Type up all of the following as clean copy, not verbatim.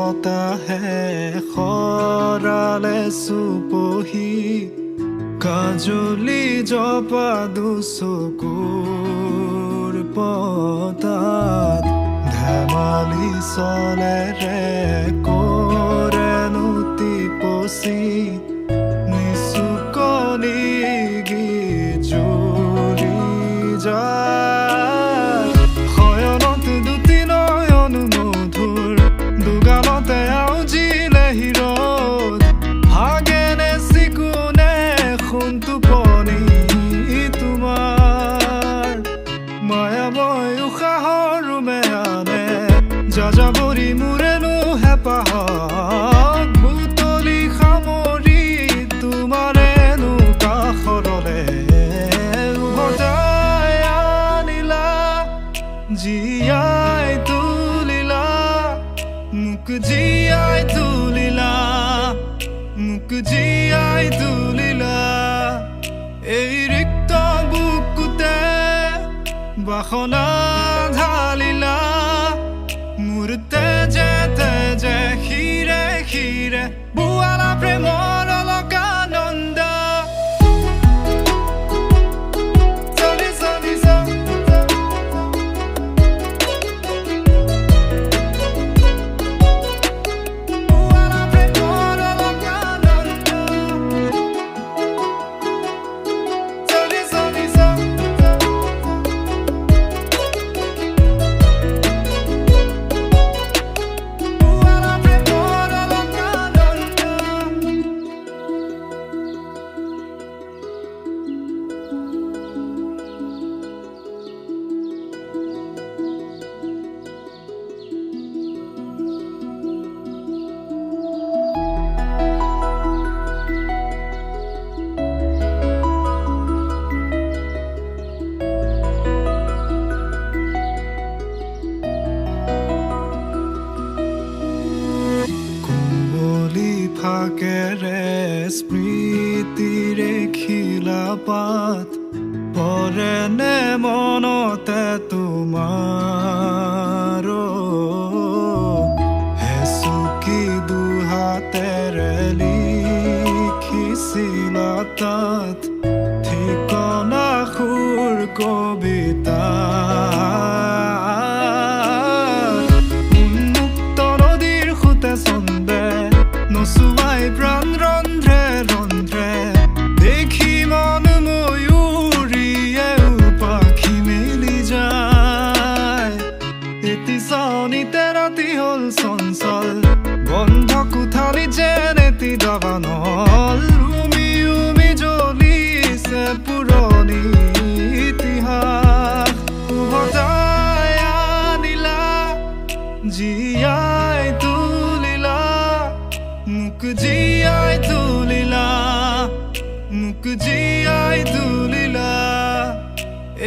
বতাহে খৰালে চুপহি কাজলি জপা দুচকুৰ পতাত ধেমালি চলেৰে কৰেনো টিপচি নিচুকনি গীত জুৰি যায় শয়নত দুটি নয়ন মধুৰ দুগালতে আউজিলে হিৰত হাগেনে চিকুনে সোণ টোপনি তোমাৰ মায়াময় উশাহৰ মেয়ানে যাযাবৰী মোৰেনো হেঁপাহত বুটলি সামৰি তোমাৰেনো কাষৰলে উভতাই আনিলা জীয়াই তুলিলা মোক জীয়াই তুলিলা মোক জীয়াই তুলিলা এই ৰিক্ত বুকুতে বাসনা ঢালিলা মোৰ তেজে তেজে শিৰে শিৰে বোৱালা প্ৰেমৰ অলকানন্দ ফাকেৰে স্মৃতিৰে খিলা পাত পৰেনে মনতে তোমাৰ হেচুকি দুহাতেৰে লিখিছিলা তাত ঠিকনা সুৰ কবিতা উন্মুক্ত নদীৰ সুতে চন্দে নচুৱাই প্ৰাণ ৰন্ধ্ৰে ৰন্ধ্ৰে দেখি মন ময়ূৰীয়ে পাখি মেলি যায় এটি চাউনিতে ৰাতি হ'ল চঞ্চল বন্ধ কোঠালি যেন এটি দাবানল উমি উমি জ্বলিছে পুৰণি ইতিহাস উভতাই আনিলা জীয়াই তুলিলা মোক জীয়াই তুলিলা মোক জীয়াই তুলিলা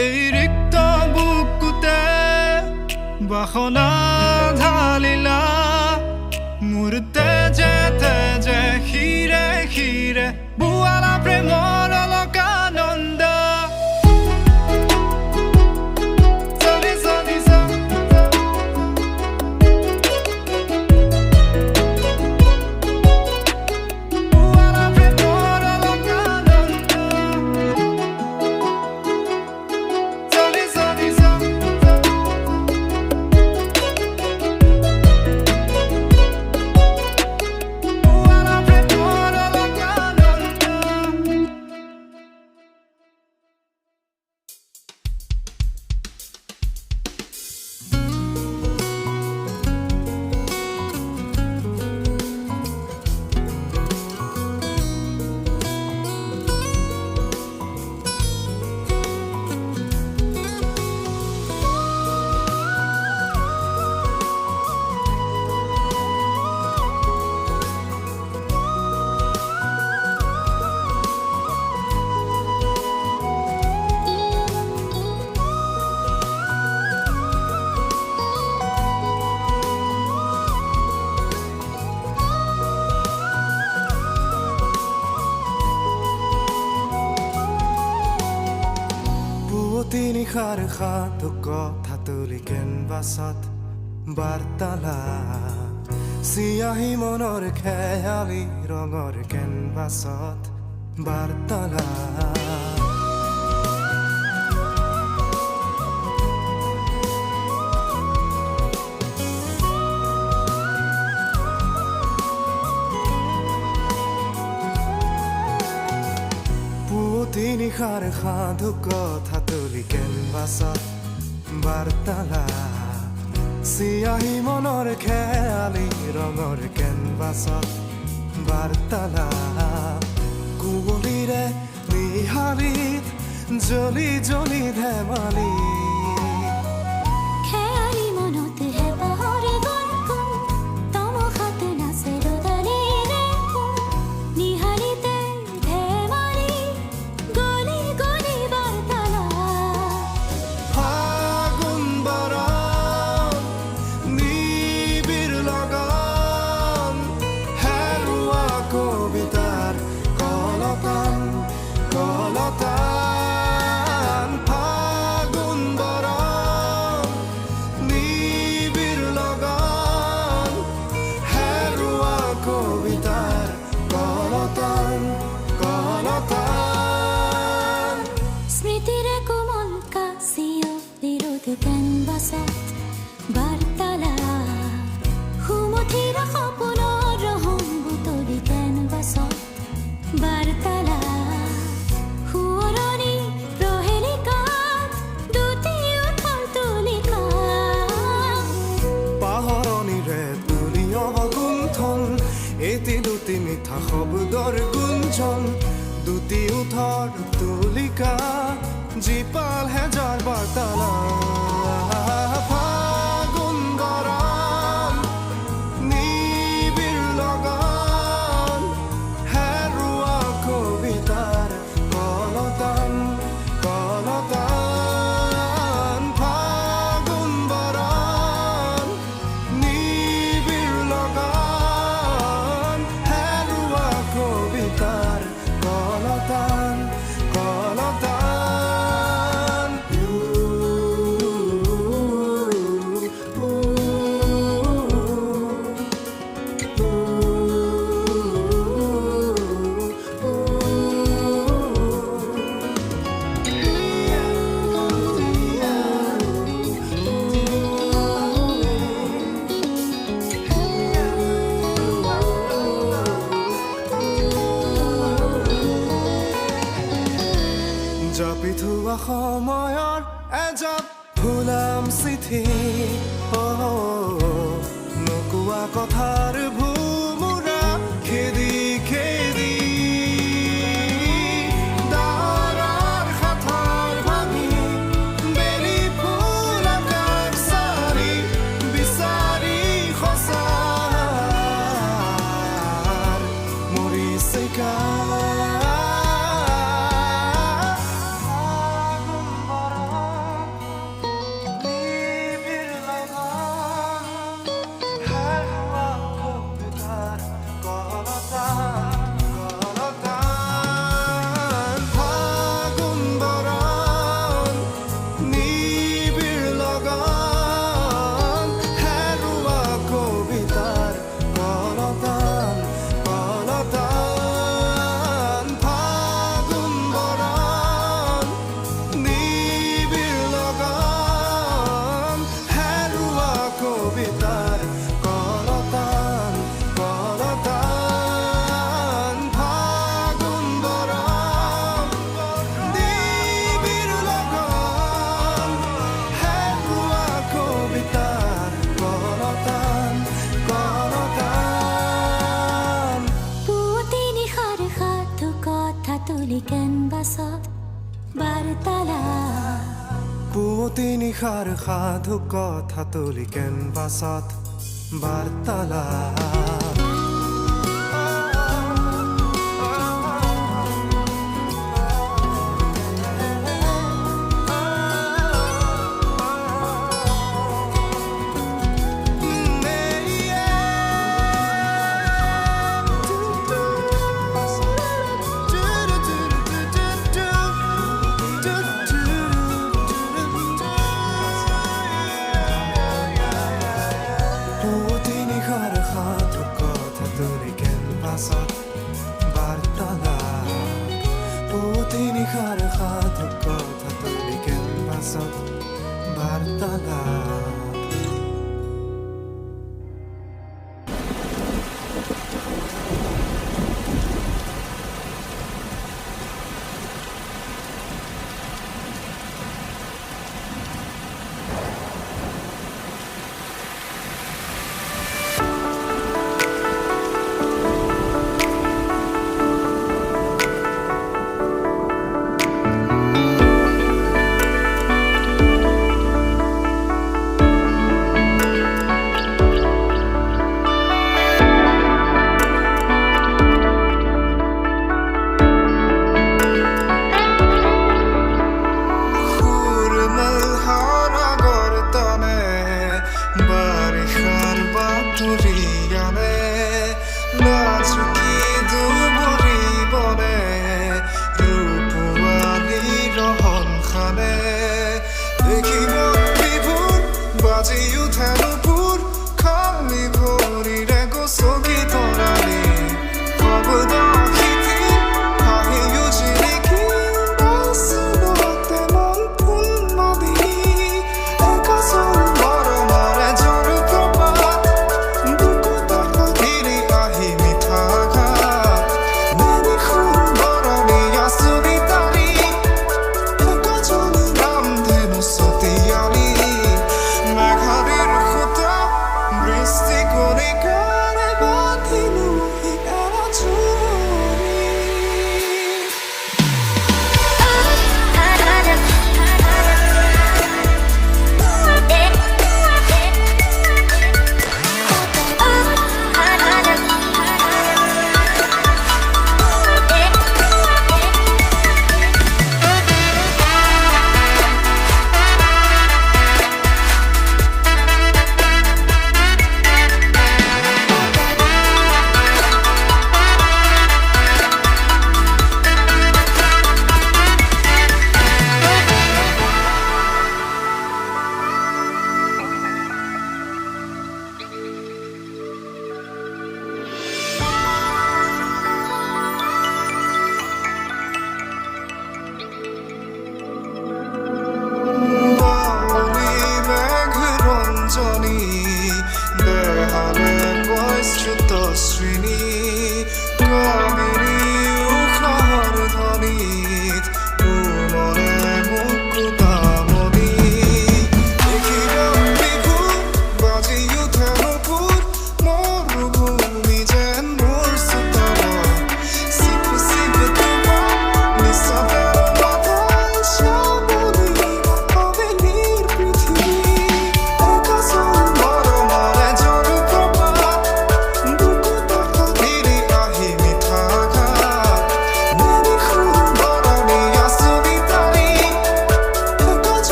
এই ৰিক্ত বুকুতে বাসনা ঢালিলা মোৰ তেজে তেজে শিৰে শিৰে বোৱালা প্ৰেমৰ অলকানন্দ নিশাৰ সাত কথা তুলি কেনভাছত বাৰ্তালাপ চিয়াহী মনৰ খেয়ালি ৰঙৰ কেনভাছত বাৰ্তালাপ পুৱতি নিশাৰ সাধু কথা তুলি কেনভাছত বাৰ্তালাপ চিয়াহী মনৰ খেয়ালি ৰঙৰ কেনভাছত বাৰ্তালাপ কুঁৱলীৰে নিহাৰিত জ্বলি জ্বলি ধেমালি খেয়ালি মনত হেঁপাহৰ গুণগুণ তমসাত নাচে ৰ'দালিৰে নিহাৰিতে ধেমালি গলি গলি বাৰ্তালাপ ফাগুন বৰণ নিবিড় লগন হেৰুৱা কবিতাৰ কলতান কলতান ফাগুন বৰণ নিবিড় লগন হেৰুৱা কবিতাৰ কলতান কলতান স্মৃতিৰে কোমল কাচিয়লি ৰ'দ কেনভাছত বাৰ্তালাপ সুমথিৰ সপোনৰ ৰহং বুটলি কেনভাছত বাৰ্তালাপ সোঁৱৰণি প্ৰহেলিকাত দুটি উঠল তুলিকা পাহৰণিৰে তুলি অৱগুণ্ঠন এটি দুটি মিঠা শব্দৰ গুঞ্জন দুটি উঠৰ তুলিকা জীপাল হেজাৰ বাৰ্তালাপ ফাগুন বৰণ নিবিড় লগন হেৰুৱা কবিতাৰ কলতান কলতান ফাগুন বৰণ নিবিড় লগন হেৰুৱা কবিতাৰ কলতান কলতান জাপি থোৱা সময়ৰ এজাপ ফুলাম চিঠি নোকোৱা কথাৰ ভুমুৰা খেদি খেদি ডাৱৰৰ সাঁথৰ ভাঙি বেলি ফুল আকাশ চাৰি বিচাৰি সঁচাৰ মৰিচিকা তুলি কেনভাছত বাৰ্তালাপ পুৱতি নিশাৰ সাধু কথা তুলি কেনভাছত বাৰ্তালাপ পুৱতি নিশাৰ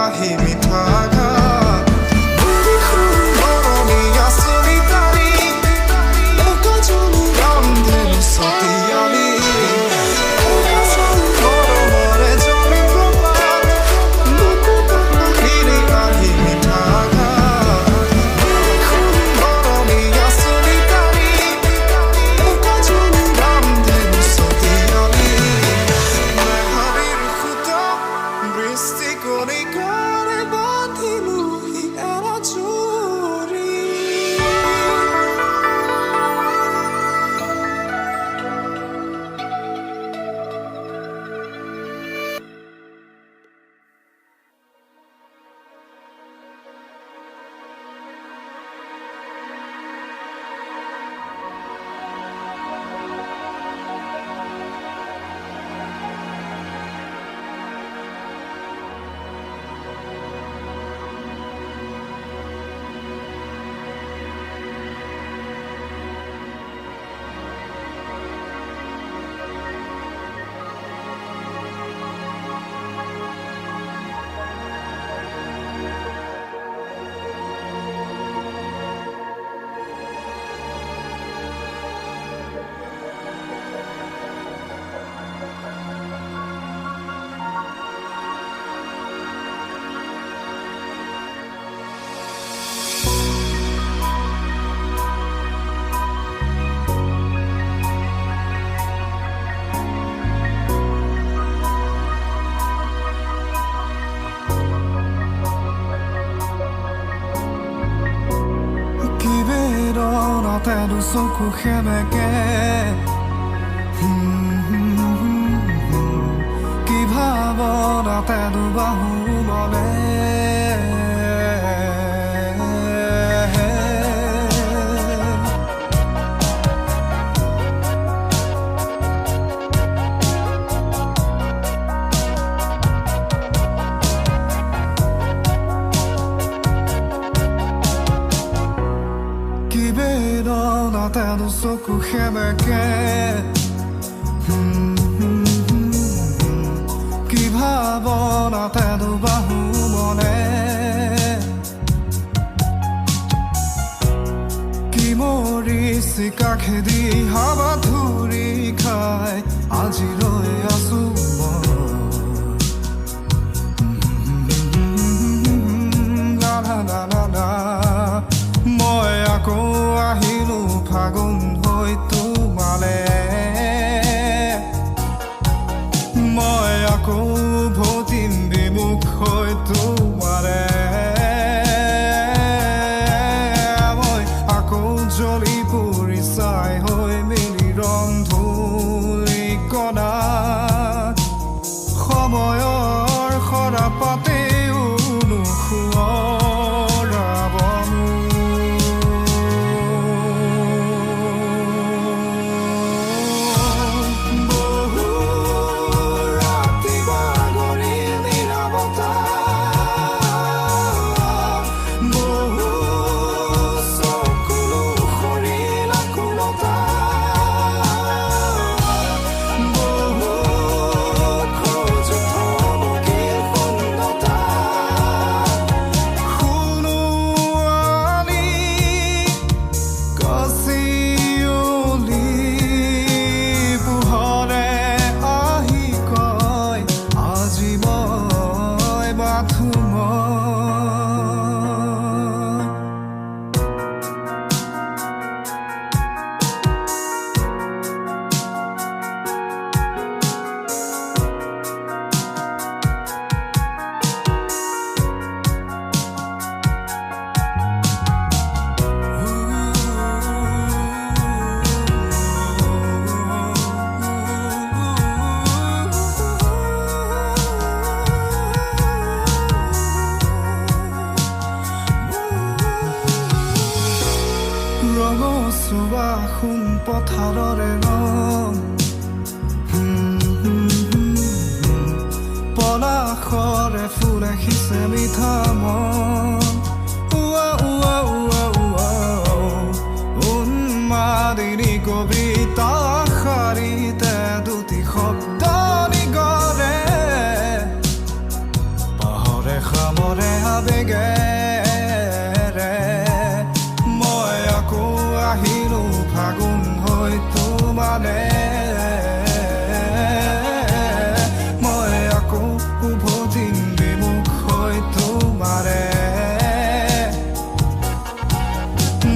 আহি মিঠা ঘাট বুঢ়ী সুন্দৰণী আঁচনি তাৰি একাজনী ৰামধেনু ছটিয়ালি মৰমৰে জনি প্ৰপাত বুকুত আহিলি আহি মিঠা ঘাট বুঢ়ী সুন্দৰণী আঁচনি তাৰি একাজনী ৰামধেনু ছটিয়ালি মেঘাৰীৰ সুতা বৃষ্টি কণিকাৰে বান্ধিলোহি এৰা জুৰি কিবেৰণতেনো চকু সেমেকে কি ভাৱনাতেনো বাহু মনে কিবেৰণতেনো চকু সেমেকে কি ভাৱনাতেনো বাহু মনে কি মৰিছি কাষেদি হাৱা ধুৰি খাই আজিলৈ আছো মই আকৌ আহিলো ফাগুন হৈ তোমালে মই আকৌ ভতিম বিমুখ হৈ তোমাৰে মই আকৌ জ্বলি পৰি চাই হৈ মিলি ৰন্ধুলি কণা সময়ৰ সৰা পাতেও নুখুৱৰাবনো ৰঙচুৱা পথাৰৰে ৰং পলাশৰে ফুলে সিঁচে মিঠা মন উন্মাদিনী কবিতা শাৰীতে দুটি শব্দ নিগৰে পাহৰে খাম বেগেৰে মই আকৌ আহিলো ফাগুন হৈ তোমালে মই আকৌ উভতিম বিমুখ হৈ তোমাৰে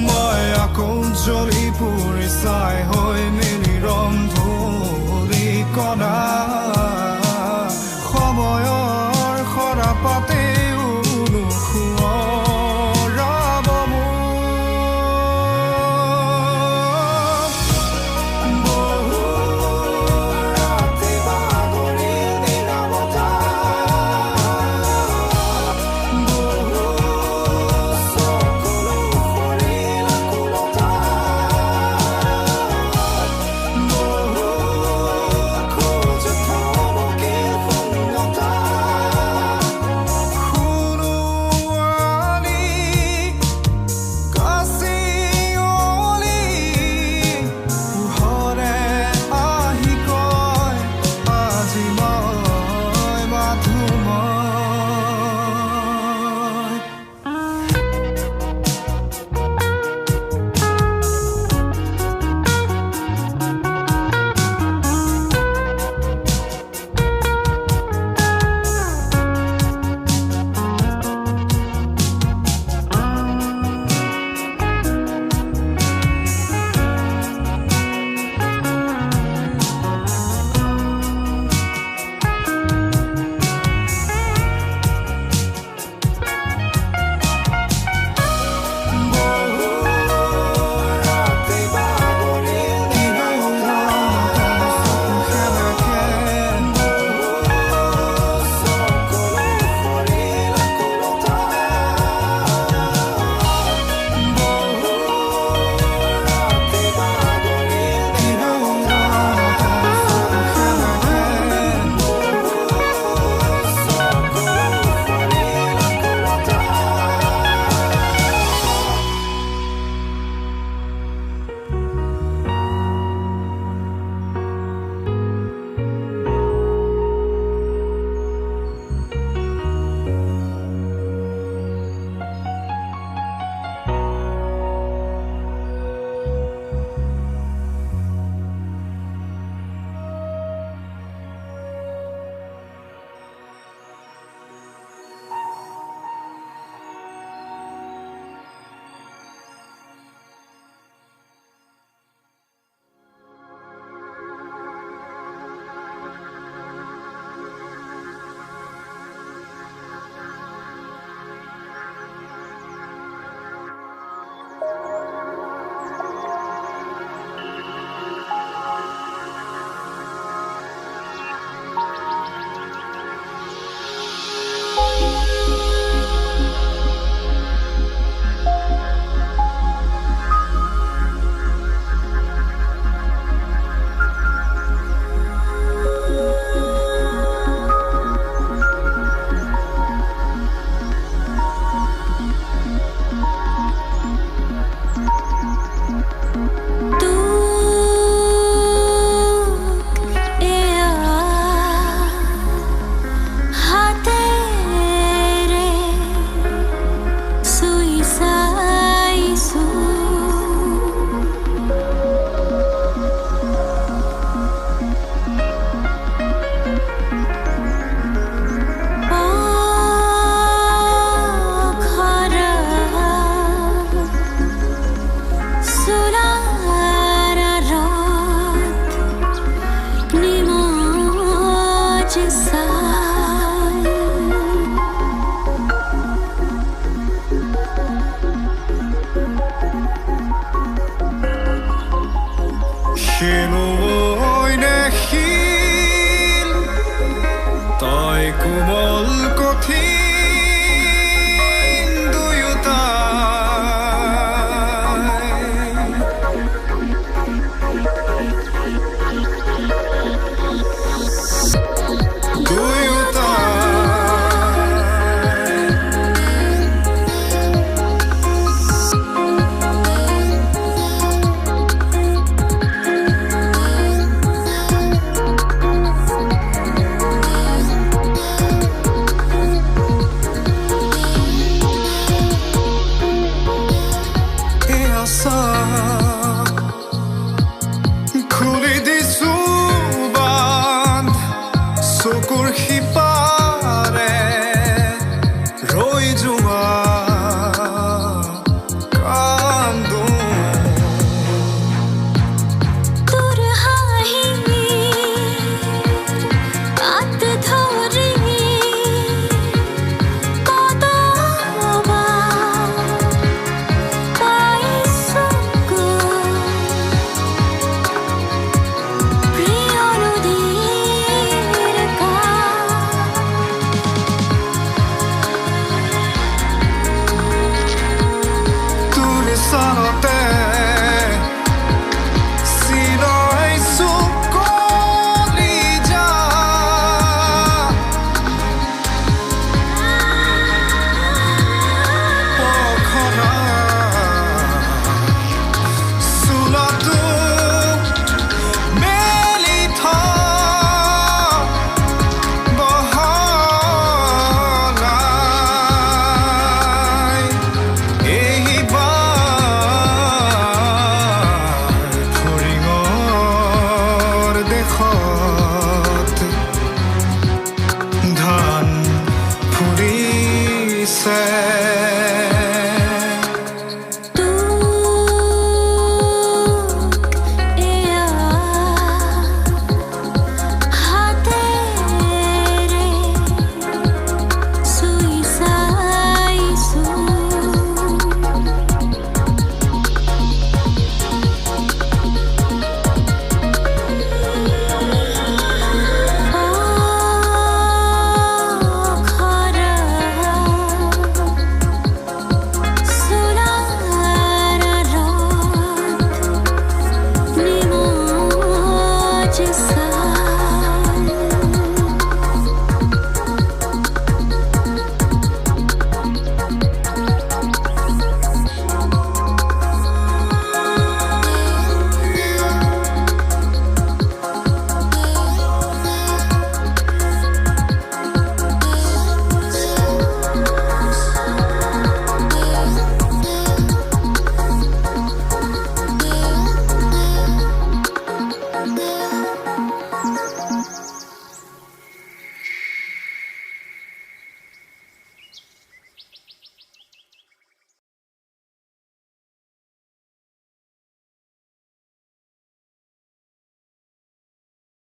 মই আকৌ জ্বলি পুৰি চাই হৈ মেলি ৰন্ধুলি কণা সময়ৰ সৰা পাতেও নুখুৱৰাব মোক বহু ৰাতি বাগৰি নিৰৱতা বহু চকুলো সৰিল আকুলতা বহু খোজ থমকিল শূন্যতা আছে